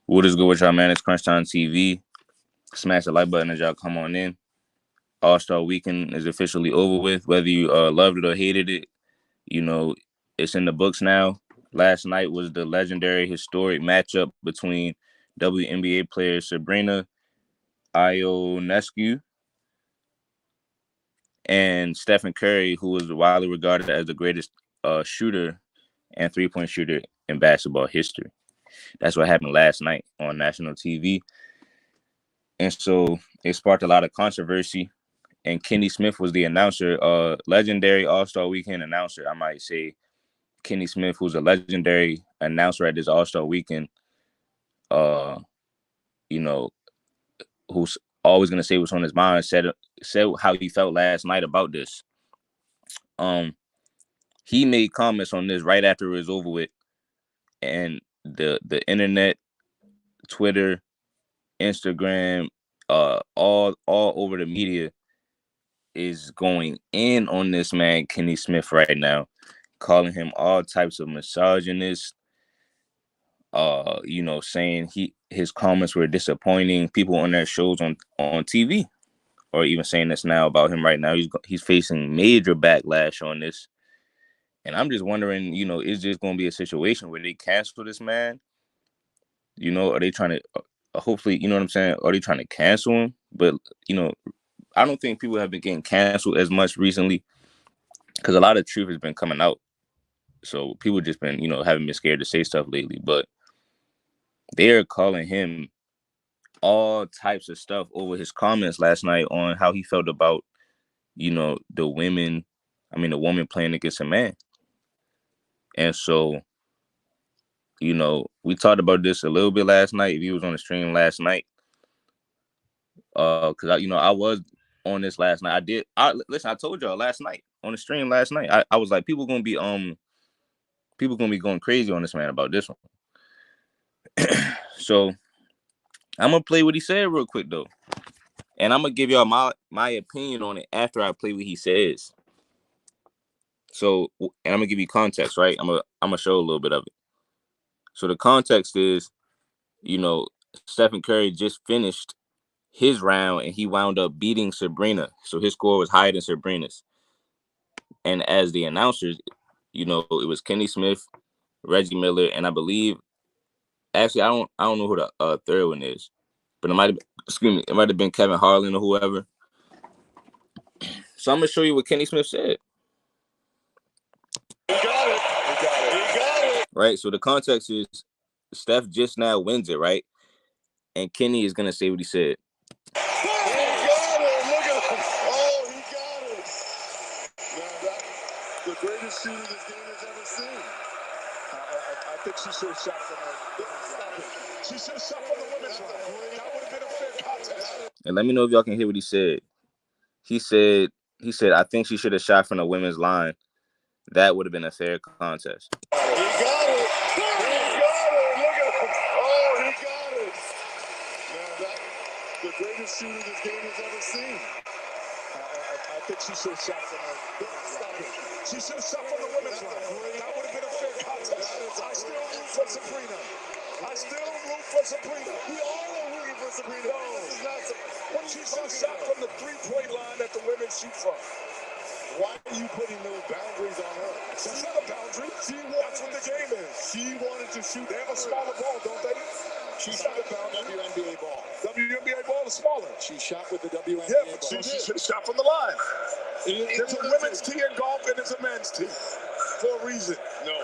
What is good with y'all, man? It's Crunch Time TV. Smash the like button as y'all come on in. All-Star Weekend is officially over with. Whether you loved it or hated it, you know, it's in the books now. Last night was the legendary, historic matchup between WNBA player Sabrina Ionescu and Stephen Curry, who was widely regarded as the greatest shooter and three-point shooter in basketball history. That's what happened last night on national TV. And so it sparked a lot of controversy. And Kenny Smith was the announcer, legendary All-Star Weekend announcer, I might say. Kenny Smith, who's a legendary announcer at this All-Star Weekend, uh, you know, who's always gonna say what's on his mind, said how he felt last night about this. He made comments on this right after it was over with, and the internet, Twitter, Instagram, all over the media is going in on this man, Kenny Smith, right now, calling him all types of misogynist, saying his comments were disappointing. People on their shows on TV or even saying this now about him right now. He's facing major backlash on this. And I'm just wondering, is this going to be a situation where they cancel this man? Are they trying to, hopefully, you know what I'm saying? Are they trying to cancel him? But, I don't think people have been getting canceled as much recently because a lot of truth has been coming out. So people just been, haven't been scared to say stuff lately. But they're calling him all types of stuff over his comments last night on how he felt about, the woman playing against a man. And so, we talked about this a little bit last night. If you was on the stream last night, because I was on this last night. I told y'all last night on the stream last night. I was like, people gonna be going crazy on this man about this one. So I'm gonna play what he said real quick though, and I'm gonna give y'all my opinion on it after I play what he says. So, and I'm gonna give you context, right? I'm gonna show a little bit of it. So the context is, Stephen Curry just finished his round and he wound up beating Sabrina. So his score was higher than Sabrina's. And as the announcers, it was Kenny Smith, Reggie Miller, and I believe, actually, I don't know who the third one is, but it might have been Kevin Harlan or whoever. So I'm gonna show you what Kenny Smith said. He got it. Right. So the context is Steph just now wins it, right? And Kenny is gonna say what he said. He got it. Look at him. Oh, he got it. Now, the greatest shooter this game has ever seen. I think she should have shot from the women's. She should have shot from the women's line. That would have been a fair contest. And let me know if y'all can hear what he said. He said, I think she should have shot from the women's line. That would have been a fair contest. He got it. He got it. Look at him. Oh, he got it. Now, the greatest shooter this game has ever seen. I think she should have shot from the women's line. She should have shot from the women's line. That would have been a fair contest. I still root for Sabrina. We all are rooting for Sabrina. When she should have shot from the three-point line that the women shoot from. Why are you putting those boundaries on her? That's not a boundary. That's what the game is. She wanted to shoot. They have a smaller ball, don't they? She shot the WNBA ball. WNBA ball is smaller. She shot with the WNBA ball. Yeah, but she should have shot from the line. There's a women's tee in golf and there's a men's tee. For a reason. No.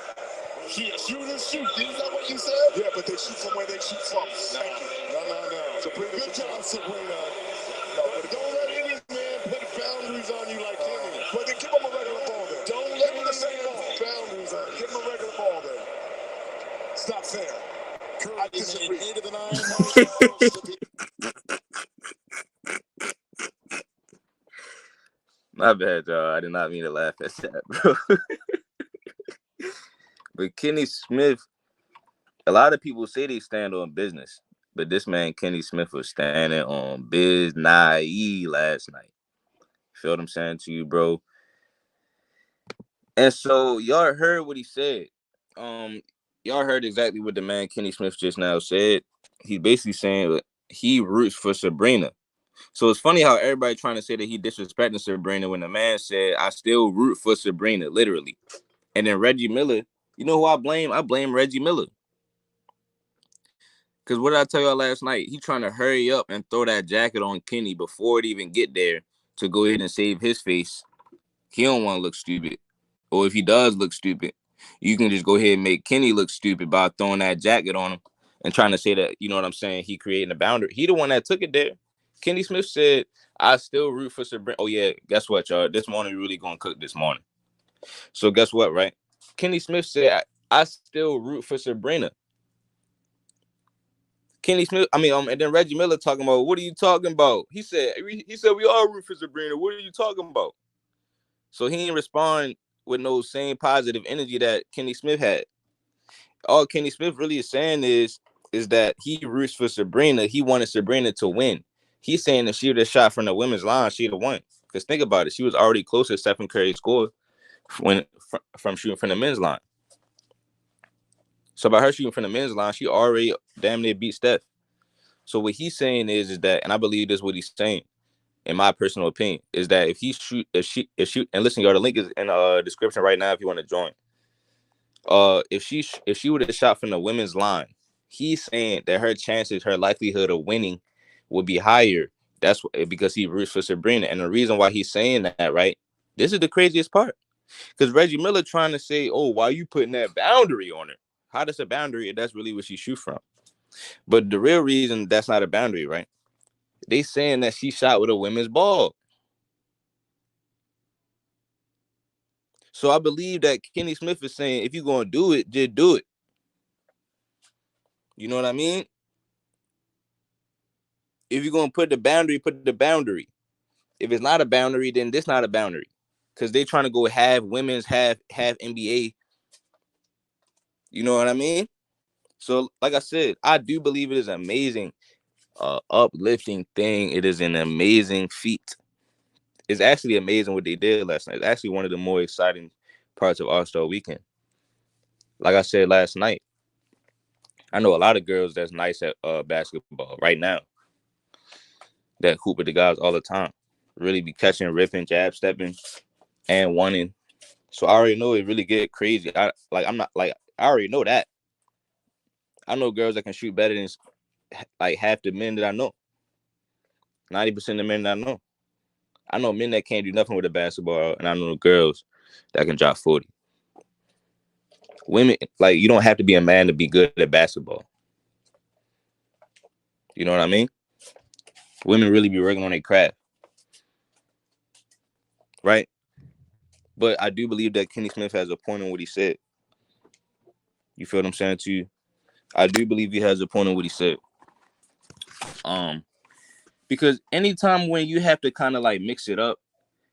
Shooters shoot. Isn't that what you said? Yeah, but they shoot from where they shoot from. Thank you. No. Sabrina, good job, Sabrina. No, but don't let any man put boundaries on you like Kenny. But then give him a regular ball there. Don't let him the same ball. Boundaries on you. Give him a regular ball there. It's not fair. I disagree. My bad, y'all. I did not mean to laugh at that, bro. But Kenny Smith, a lot of people say they stand on business, but this man, Kenny Smith, was standing on biz naive last night. Feel what I'm saying to you, bro? And so y'all heard what he said. Y'all heard exactly what the man Kenny Smith just now said. he's basically saying he roots for Sabrina. So it's funny how everybody trying to say that he disrespecting Sabrina when the man said, I still root for Sabrina, literally. And then Reggie Miller, you know who I blame? I blame Reggie Miller. Because what did I tell y'all last night? He trying to hurry up and throw that jacket on Kenny before it even get there to go ahead and save his face. He don't want to look stupid. Or if he does look stupid, you can just go ahead and make Kenny look stupid by throwing that jacket on him and trying to say that, you know what I'm saying, he creating a boundary. He the one that took it there. Kenny Smith said, I still root for Sabrina. Oh, yeah, guess what, y'all? This morning, we really going to cook this morning. So guess what, right? Kenny Smith said, I still root for Sabrina. Kenny Smith, and then Reggie Miller talking about, what are you talking about? He said we all root for Sabrina. What are you talking about? So he didn't respond with no same positive energy that Kenny Smith had. All Kenny Smith really is saying is that he roots for Sabrina. He wanted Sabrina to win. He's saying that she would have shot from the women's line, she'd have won. Because think about it, she was already close to Stephen Curry's score from shooting from the men's line. So by her shooting from the men's line, she already damn near beat Steph. So what he's saying is that, and I believe this is what he's saying, in my personal opinion, is that if and listen, y'all, the link is in the description right now if you want to join. If she would have shot from the women's line, he's saying that her likelihood of winning would be higher. That's because he roots for Sabrina, and the reason why he's saying that, right? This is the craziest part, because Reggie Miller trying to say, "Oh, why are you putting that boundary on her? How does a boundary? That's really what she shoot from." But the real reason that's not a boundary, right? They saying that she shot with a women's ball. So I believe that Kenny Smith is saying, if you're gonna do it, just do it. You know what I mean? If you're gonna put the boundary, put the boundary. If it's not a boundary, then this not a boundary. Because they trying to go half women's, half NBA. You know what I mean? So, like I said, I do believe it is an amazing, uplifting thing. It is an amazing feat. It's actually amazing what they did last night. It's actually one of the more exciting parts of All-Star Weekend. Like I said last night, I know a lot of girls that's nice at basketball right now that hoop with the guys all the time. Really be catching, ripping, jab stepping, and wanting. So I already know it really get crazy. I already know that. I know girls that can shoot better than like half the men that I know. 90% of the men that I know. I know men that can't do nothing with a basketball, and I know girls that can drop 40. Women, like, you don't have to be a man to be good at basketball. You know what I mean? Women really be working on their craft. Right? But I do believe that Kenny Smith has a point on what he said. You feel what I'm saying to you? I do believe he has a point on what he said. Because anytime when you have to kind of like mix it up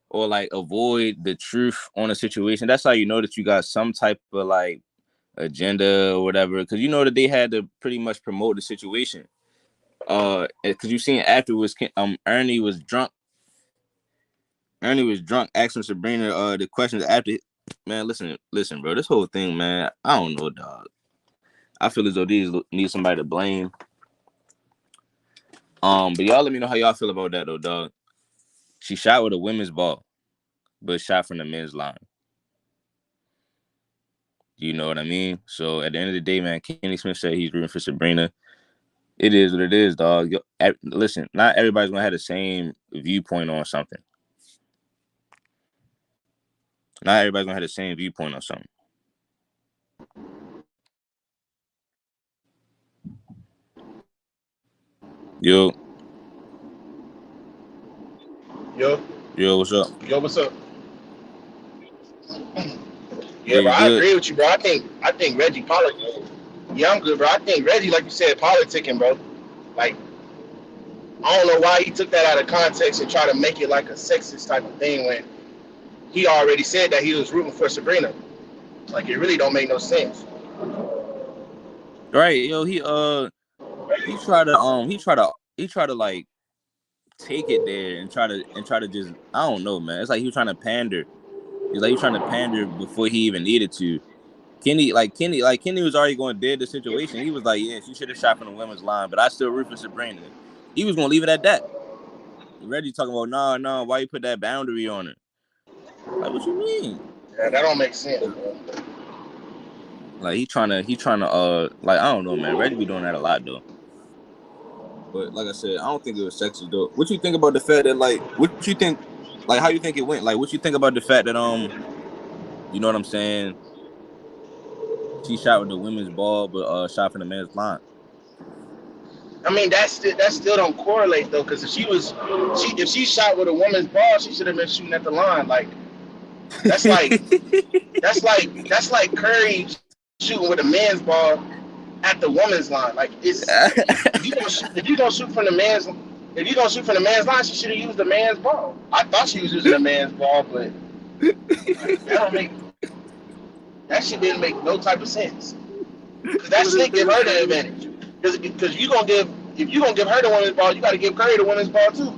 or like avoid the truth on a situation, that's how you know that you got some type of like agenda or whatever. Because you know that they had to pretty much promote the situation. Because you seen afterwards, Ernie was drunk. Ernie was drunk, asking Sabrina the questions after. Man, listen, bro. This whole thing, man, I don't know, dog. I feel as though these need somebody to blame. But y'all let me know how y'all feel about that though, dog. She shot with a women's ball, but shot from the men's line. You know what I mean? So at the end of the day, man, Kenny Smith said he's rooting for Sabrina. It is what it is, dog. Listen, not everybody's gonna have the same viewpoint on something. Not everybody's gonna have the same viewpoint on something. Yo. Yo, Yo, what's up? yo, what's up? Yeah, Yo, bro, you I good? agree with you, bro. I think Reggie Yeah, I'm good, bro. I think Reggie, like you said, politicking, bro. Like, I don't know why he took that out of context and tried to make it like a sexist type of thing when he already said that he was rooting for Sabrina. Like, it really don't make no sense. Right, yo, he tried to like take it there and try to just, I don't know, man. It's like he was trying to pander. He's like he was trying to pander before he even needed to. Kenny was already going dead the situation. He was like, yeah, she should have shot from the women's line, but I still root for Sabrina. He was gonna leave it at that. Reggie talking about, nah, why you put that boundary on her? Like, what you mean? Yeah, that don't make sense, bro. Like he trying to like, I don't know, man. Reggie be doing that a lot though. But like I said, I don't think it was sexist though. What you think about the fact that, like, what you think, like, how you think it went? Like, what you think about the fact that you know what I'm saying? She shot with the women's ball, but shot from the men's line. I mean, that still don't correlate though, because if she shot with a woman's ball, she should have been shooting at the line. Like that's like that's like Curry shooting with a man's ball at the woman's line. Like it's if you gonna shoot from the man's line, she should have used the man's ball. I thought she was using the man's ball, but like, that shit didn't make no type of sense. Because that shit give her the advantage. Because if you gonna give her the women's ball, you got to give Curry the women's ball too.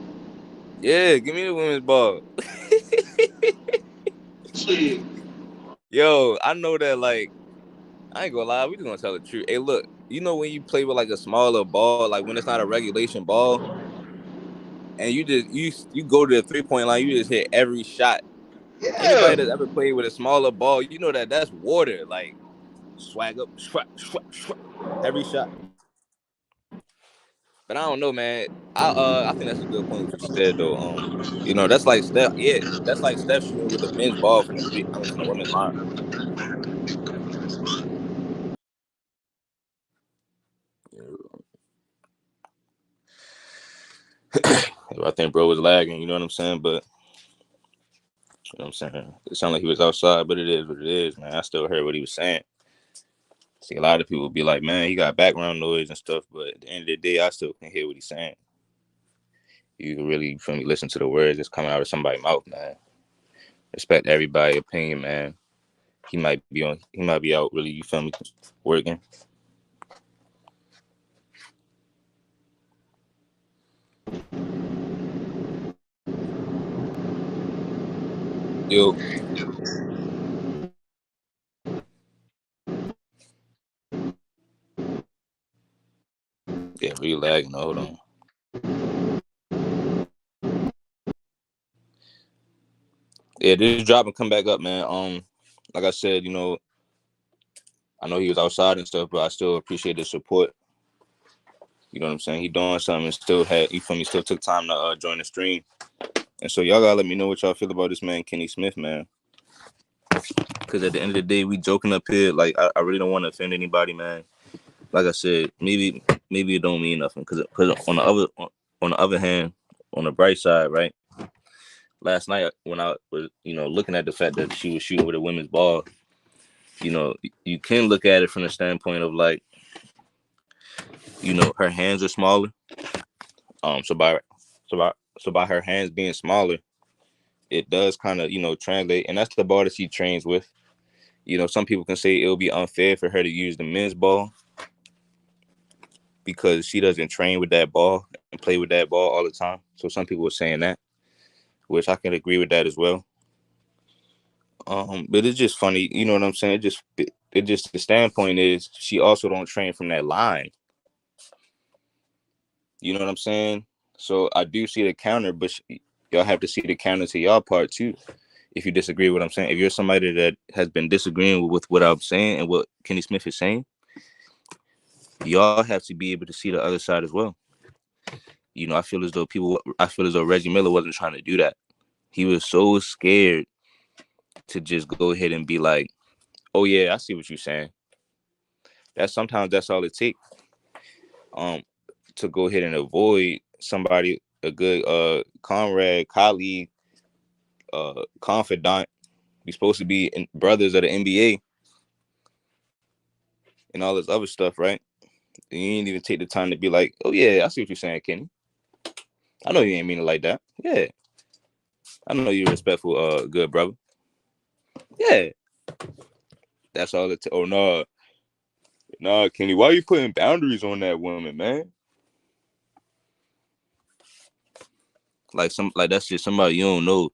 Yeah, give me the women's ball. Shit. Yo, I know that, like, I ain't gonna lie, we just gonna tell the truth. Hey, look, you know when you play with like a smaller ball, like when it's not a regulation ball, and you go to the 3-point line, you just hit every shot. Anybody Yeah. that's ever played with a smaller ball, you know that's water. Like, swag up, every shot. But I don't know, man. I think that's a good point what you said though. You know, that's like Steph. Yeah, that's like Steph shooting with the men's ball from from the women's line. I think bro was lagging. You know what I'm saying? But you know what I'm saying? It sounded like he was outside, but it is what it is, man. I still heard what he was saying. See, a lot of people be like, man, he got background noise and stuff, but at the end of the day, I still can hear what he's saying. You can really, feel me, listen to the words that's coming out of somebody's mouth, man. Respect everybody's opinion, man. He might be out really, you feel me, working. Yo. Yeah, really lagging. Hold on. Yeah, this drop and come back up, man. Like I said, you know, I know he was outside and stuff, but I still appreciate the support. You know what I'm saying? He doing something and still still took time to join the stream. And so y'all gotta let me know what y'all feel about this man, Kenny Smith, man. Because at the end of the day, we joking up here. Like, I really don't want to offend anybody, man. Like I said, maybe it don't mean nothing. Because on the other hand, on the bright side, right? Last night when I was, you know, looking at the fact that she was shooting with a women's ball, you know, you can look at it from the standpoint of, like, you know, her hands are smaller. So by her hands being smaller, it does kind of, you know, translate, and that's the ball that she trains with. You know, some people can say it'll be unfair for her to use the men's ball because she doesn't train with that ball and play with that ball all the time. So some people are saying that, which I can agree with that as well. But it's just funny, you know what I'm saying? It just the standpoint is she also don't train from that line. You know what I'm saying? So I do see the counter, but y'all have to see the counter to y'all part too. If you disagree with what I'm saying, if you're somebody that has been disagreeing with what I'm saying and what Kenny Smith is saying, y'all have to be able to see the other side as well. You know, I feel as though Reggie Miller wasn't trying to do that. He was so scared to just go ahead and be like, oh yeah, I see what you're saying. Sometimes that's all it takes. To go ahead and avoid somebody, a good comrade, colleague, confidant. We supposed to be brothers of the NBA and all this other stuff, right? And you ain't even take the time to be like, oh yeah, I see what you're saying, Kenny. I know you ain't mean it like that. Yeah. I know you're respectful, good brother. Yeah. That's all it oh no. Nah, Kenny, why are you putting boundaries on that woman, man? Like that's just somebody you don't know.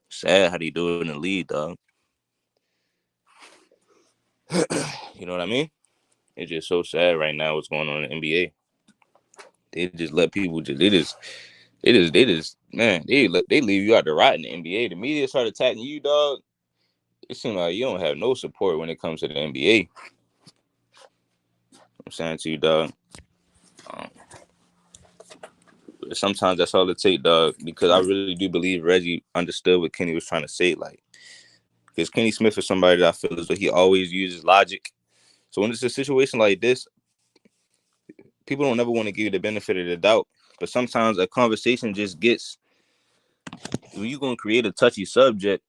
Sad how they do it in the league, dog. You know what I mean? It's just so sad right now what's going on in the NBA. They just let people man, they leave you out to rot in the NBA. The media start attacking you, dog. It seems like you don't have no support when it comes to the NBA. I'm saying to you, dog. Um, Sometimes that's all it takes, dog. Because I really do believe Reggie understood what Kenny was trying to say. Like, because Kenny Smith is somebody that I feel as though he always uses logic. So when it's a situation like this, people don't never want to give you the benefit of the doubt. But sometimes a conversation just gets, when you're going to create a touchy subject,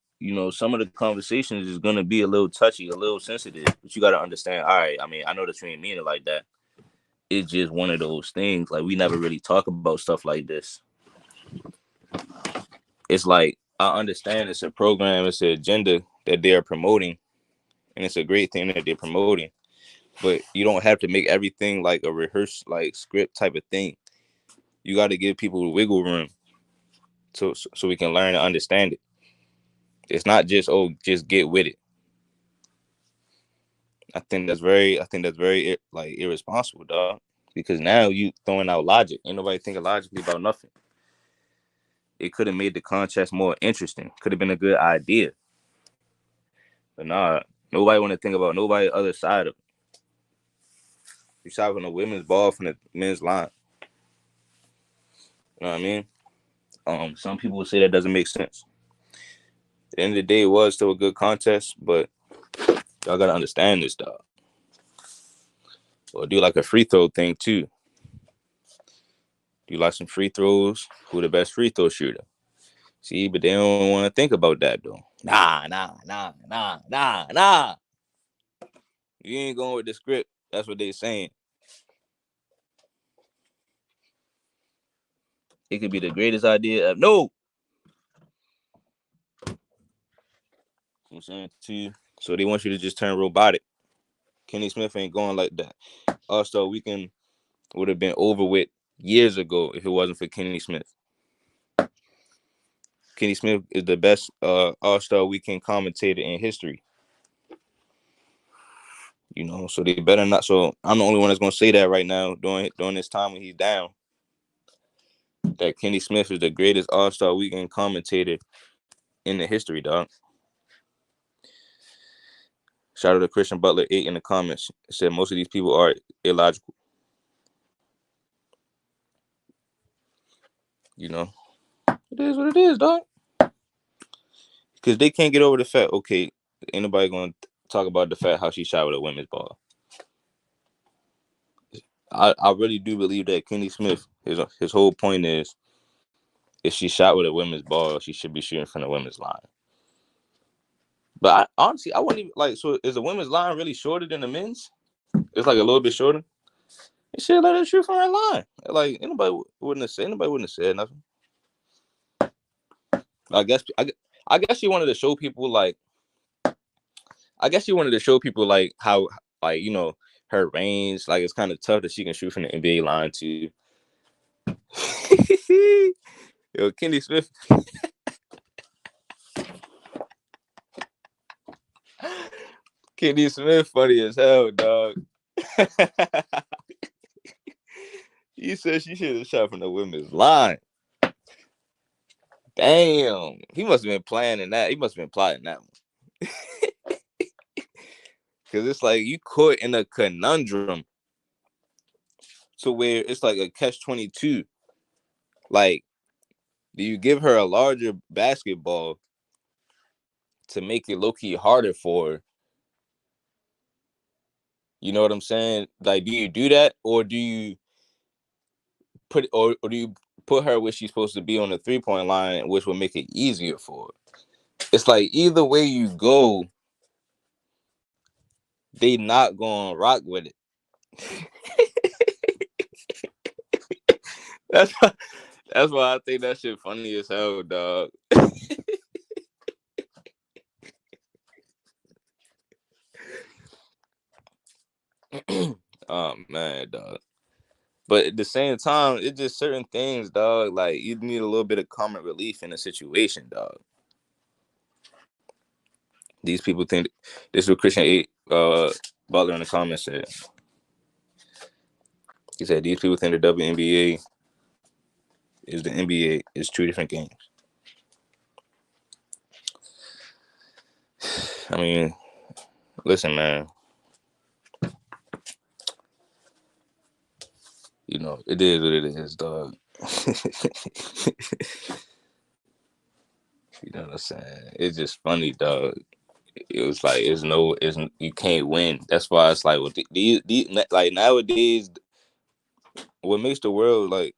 some of the conversations is going to be a little touchy, a little sensitive. But you got to understand, all right, I mean, I know that you ain't mean it like that. It's just one of those things. Like, we never really talk about stuff like this. It's like, I understand it's a program, it's an agenda that they are promoting, and it's a great thing that they're promoting. But you don't have to make everything like a rehearsed, like script type of thing. You got to give people wiggle room so we can learn and understand it. It's not just just get with it. I think that's very like irresponsible, dog. Because now you throwing out logic. Ain't nobody thinking logically about nothing. It could have made the contest more interesting. Could have been a good idea. But nah, nobody want to think about nobody other side of it. You shot from the women's ball from the men's line. You know what I mean? Some people would say that doesn't make sense. At the end of the day, it was still a good contest, but y'all gotta understand this, dog. Or do like a free throw thing too. Do like some free throws. Who the best free throw shooter? See, but they don't want to think about that though. Nah. You ain't going with the script. That's what they saying. It could be the greatest idea ever. No. I'm saying to you. So they want you to just turn robotic. Kenny Smith ain't going like that. Also, Weekend would have been over with years ago if it wasn't for Kenny Smith. Kenny Smith is the best All-Star Weekend commentator in history. So they better not. So I'm the only one that's gonna say that right now during this time when he's down. That Kenny Smith is the greatest All-Star Weekend commentator in the history, dog. Shout out to Christian Butler 8 in the comments. It said most of these people are illogical. It is what it is, dog. Because they can't get over the fact, okay, ain't nobody gonna talk about the fact how she shot with a women's ball. I really do believe that Kenny Smith, his whole point is, if she shot with a women's ball, she should be shooting from the women's line. But honestly, I wouldn't even like. So is the women's line really shorter than the men's? It's like a little bit shorter. They should let her shoot from her line. Like anybody wouldn't have said nothing. I guess she wanted to show people like. I guess she wanted to show people like how like her range. Like it's kind of tough that she can shoot from the NBA line too. Yo, Kenny Smith. Kenny Smith funny as hell, dog. He said she should have shot from the women's line. Damn. He must have been planning that. He must have been plotting that one. Because it's like you caught in a conundrum to where it's like a catch-22. Like, do you give her a larger basketball to make it low-key harder for her? You know what I'm saying? Like, do you do that? Or do you put her where she's supposed to be on the 3-point line, which will make it easier for her? It's like either way you go, they not gonna rock with it. That's why I think that shit funny as hell, dog. Oh man, dog. But at the same time, it's just certain things, dog. Like you need a little bit of comic relief in a situation, dog. These people think this is what Christian Butler in the comments said. He said these people think the WNBA is the NBA. It's two different games. I mean, listen, man. You know, it is what it is, dog. You know what I'm saying? It's just funny, dog. It was like you can't win. That's why it's like with these like nowadays, what makes the world like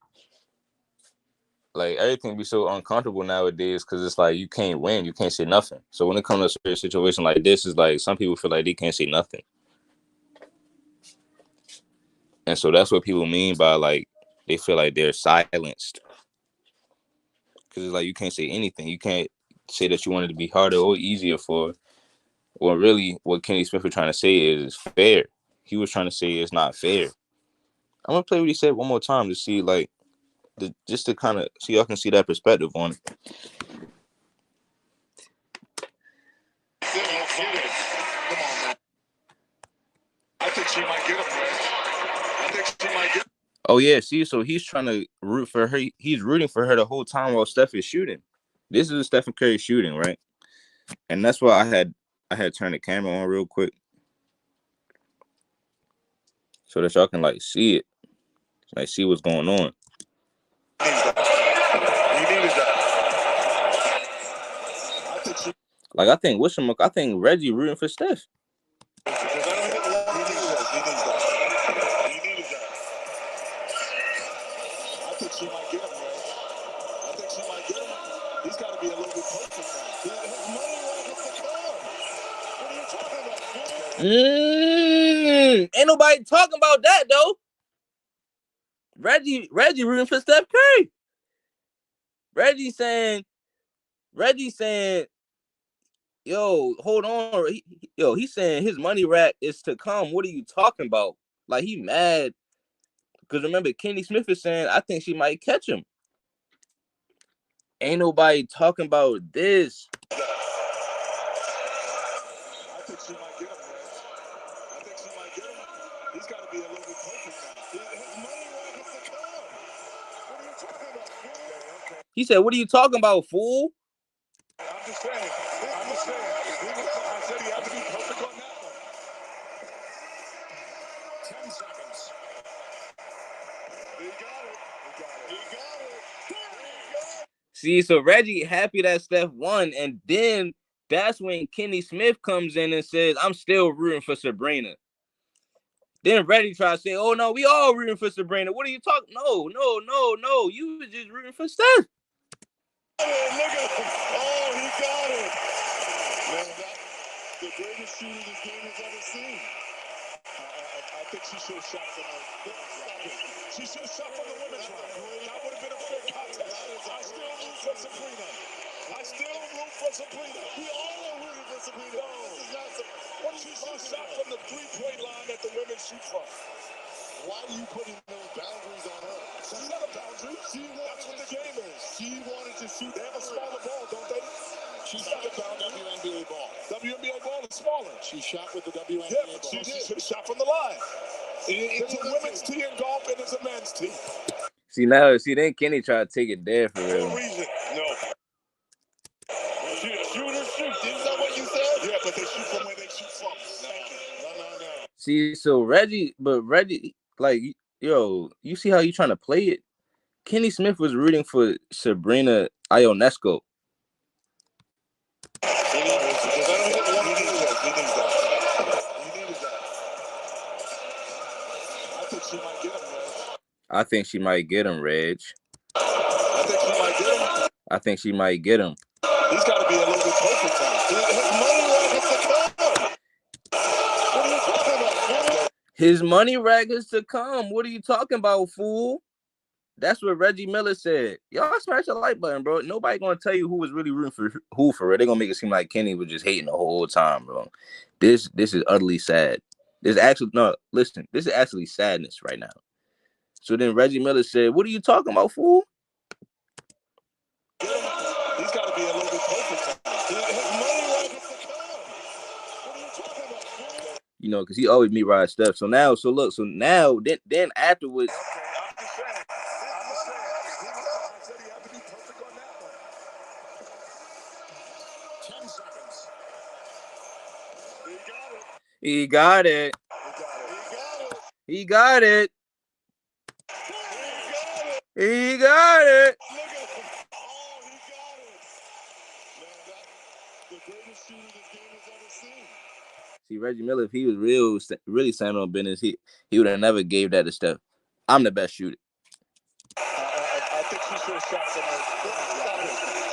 everything be so uncomfortable nowadays because it's like you can't win, you can't say nothing. So when it comes to a situation like this, it's like some people feel like they can't say nothing, and so that's what people mean by like they feel like they're silenced because it's like you can't say anything. You can't say that you want it to be harder or easier for. Well, really, what Kenny Smith was trying to say is fair. He was trying to say it's not fair. I'm gonna play what he said one more time to see like. Just to kind of so y'all can see that perspective on it. Come on, man. I think she might get him, man. I think she might get him. Oh yeah, see, so he's trying to root for her. He's rooting for her the whole time while Steph is shooting. This is a Stephen Curry shooting, right? And that's why I had turned the camera on real quick so that y'all can like see it, like see what's going on. He needed that. I think Reggie rooting for Steph. He needs that. I think she might get him, man. I think she might get him. He's got to be a little bit closer now. His money right at the club. What are you talking about? Ain't nobody talking about that though. Reggie rooting for Steph Curry. Reggie saying, yo, hold on. He's saying his money rack is to come. What are you talking about? Like, he mad. Because remember, Kenny Smith is saying, I think she might catch him. Ain't nobody talking about this. I think she might get him, man. I think she might get him. He's got to be a little bit closer now. His money rack is to come. What are you talking about, fool? He said, what are you talking about, fool? I'm just saying. I said he had to be perfect on that one. 10 seconds. He got it. See, so Reggie happy that Steph won, and then that's when Kenny Smith comes in and says, I'm still rooting for Sabrina. Then Reggie tries to say, oh, no, we all rooting for Sabrina. What are you talking? No. You was just rooting for Steph. Oh, look at him. Oh, he got it. Man, that's the greatest shooter this game has ever seen. I think she should have shot from the She should have shot from the women's line. That would have been a fair contest. I still root for Sabrina. We all are rooting for Sabrina. She should have shot from the three-point line that the women shoot from. Why are you putting those boundaries on her? That's not a boundary. That's what the game is. She wanted to shoot. They have a smaller ball, don't they? She shot with the WNBA ball. WNBA ball is smaller. She shot with the WNBA ball. She should have shot from the line. It's a women's tee in golf and it's a men's tee. Then Kenny tried to take it there for real. No reason. No. Shooters shoot. Isn't that what you said? Yeah, but they shoot from where they shoot from. No. See, so Reggie, like, yo, you see how you trying to play it? Kenny Smith was rooting for Sabrina Ionesco. I think she might get him, Reg. I think she might get him. He's got to be a little bit closer now. His money rack is to come. What are you talking about, fool? That's what Reggie Miller said. Y'all smash the like button, bro. Nobody gonna tell you who was really rooting for who for it. They're gonna make it seem like Kenny was just hating the whole time, bro. This is utterly sad. This is actually sadness right now. So then Reggie Miller said, what are you talking about, fool? He's got to be a little bit closer. His money rack is to come. You know, because he always meet Rod Steph. So now, then afterwards. Okay, I'm just saying. I'm just saying. I said he had to be perfect on that one. 10 seconds. He got it. He got it. He got it. Look at him. Oh, he got it. Man, that's the greatest shooter this game has ever seen. See, Reggie Miller, if he was really standing on business, he would have never gave that to Steph. I'm the best shooter. I think she should have shot from the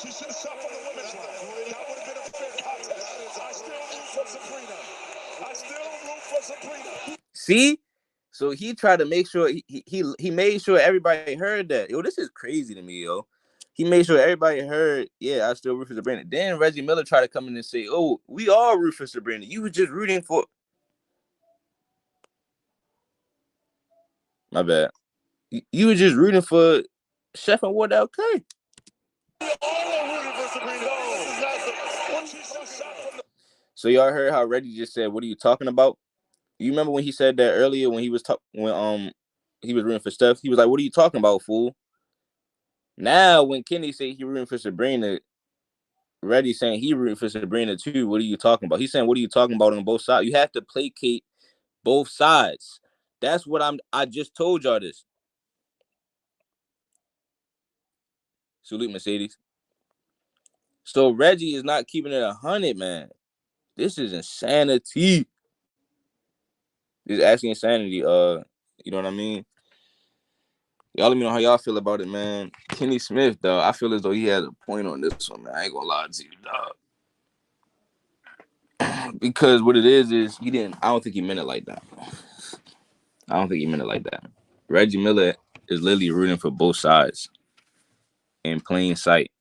She should have shot from the women's line. That would have been a fair contest. I still root for Sabrina. I still root for Sabrina. See? So he tried to make sure he made sure everybody heard that. Yo, this is crazy to me, yo. He made sure everybody heard, yeah, I still root for Sabrina. Then Reggie Miller tried to come in and say, oh, we all root for Sabrina. You were just rooting for... My bad. You were just rooting for Chef and Wardell K. So y'all heard how Reggie just said, what are you talking about? You remember when he said that earlier when he was he was rooting for Steph? He was like, what are you talking about, fool? Now when Kenny said he rooting for Sabrina, Reggie saying he rooting for Sabrina too. What are you talking about? He's saying, what are you talking about on both sides? You have to placate both sides. That's what I just told y'all this. Salute Mercedes. So Reggie is not keeping it 100, man. This is insanity. This is actually insanity. You know what I mean? Y'all let me know how y'all feel about it, man. Kenny Smith, though, I feel as though he has a point on this one, man. I ain't gonna lie to you, dog. Because what it is he didn't. I don't think he meant it like that. I don't think he meant it like that. Reggie Miller is literally rooting for both sides in plain sight.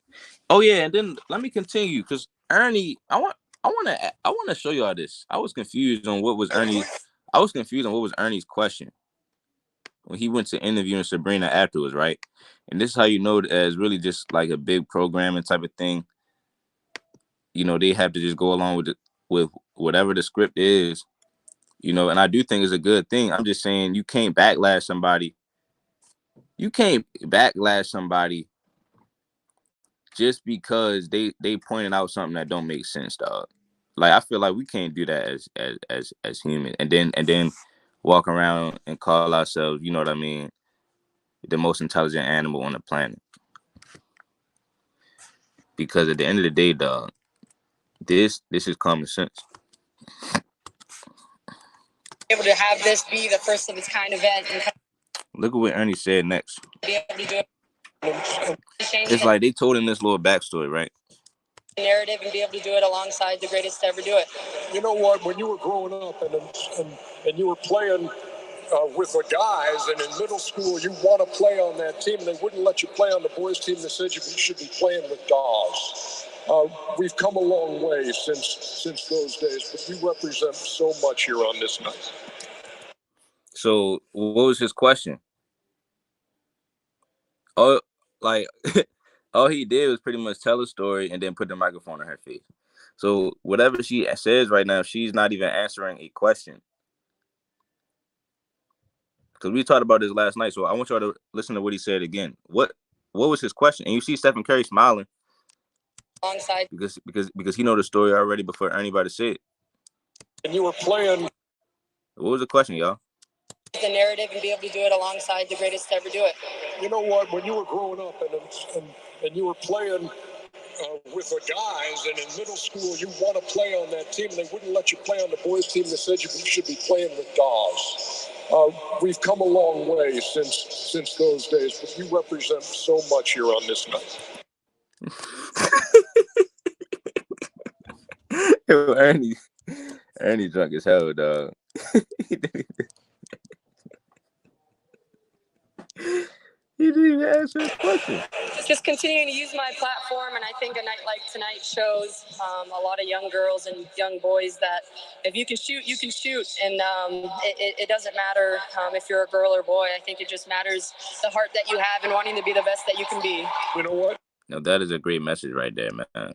Oh yeah, and then let me continue because Ernie, I want to show y'all this. I was confused on what was Ernie's question when he went to interviewing Sabrina afterwards, right? And this is how you know that it's really just like a big programming type of thing. You know, they have to just go along with whatever the script is. You know, and I do think it's a good thing. I'm just saying you can't backlash somebody. You can't backlash somebody just because they pointed out something that don't make sense, dog. Like I feel like we can't do that as humans, and then walk around and call ourselves, you know what I mean, the most intelligent animal on the planet. Because at the end of the day, dog, this is common sense. Able to have this be the first of its kind event and look at what Ernie said next. Be able to do it. It's like they told him this little backstory, right? Narrative and be able to do it alongside the greatest to ever do it. You know what? When you were growing up and you were playing with the guys, and in middle school you want to play on that team, and they wouldn't let you play on the boys' team. They said you should be playing with dolls. We've come a long way since those days, but you represent so much here on this night. So, what was his question? Oh, like all he did was pretty much tell a story and then put the microphone in her face. So whatever she says right now, she's not even answering a question. Because we talked about this last night, so I want y'all to listen to what he said again. What was his question? And you see Stephen Curry smiling. Alongside. Because he know the story already before anybody said it. And you were playing. What was the question, y'all? The narrative and be able to do it alongside the greatest to ever do it. You know what? When you were growing up and you were playing with the guys, and in middle school you want to play on that team, and they wouldn't let you play on the boys' team. They said you should be playing with dolls. We've come a long way since those days, but you represent so much here on this night. Yo, Ernie drunk as hell, dog. He didn't even answer his question. Just continuing to use my platform, and I think a night like tonight shows a lot of young girls and young boys that if you can shoot, you can shoot, and it doesn't matter if you're a girl or boy. I think it just matters the heart that you have and wanting to be the best that you can be. You know what? Now that is a great message right there, man.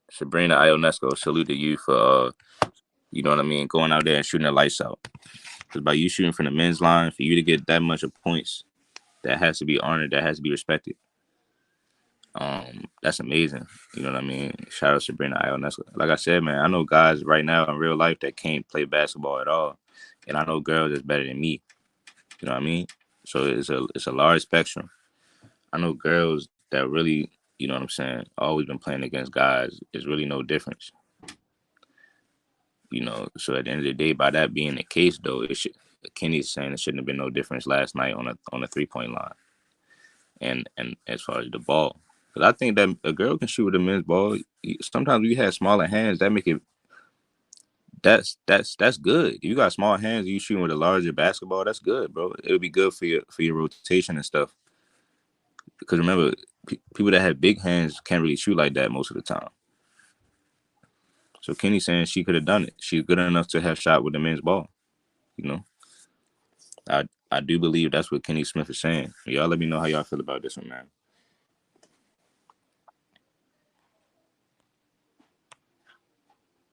Sabrina Ionesco, salute to you for You know what I mean? Going out there and shooting the lights out. Because by you shooting from the men's line, for you to get that much of points, that has to be honored. That has to be respected. That's amazing. You know what I mean? Shout out Sabrina. And that's like I said, man. I know guys right now in real life that can't play basketball at all, and I know girls that's better than me. You know what I mean? So it's a large spectrum. I know girls that really, you know what I'm saying, always been playing against guys. There's really no difference. You know, so at the end of the day, by that being the case, though, Kenny's saying it shouldn't have been no difference last night on a 3-point line, and as far as the ball, because I think that a girl can shoot with a men's ball. Sometimes we have smaller hands that make it. That's good. If you got small hands, you shooting with a larger basketball. That's good, bro. It would be good for your rotation and stuff. Because remember, people that have big hands can't really shoot like that most of the time. So Kenny's saying she could have done it. She's good enough to have shot with the men's ball. You know, I do believe that's what Kenny Smith is saying. Y'all let me know how y'all feel about this one, man.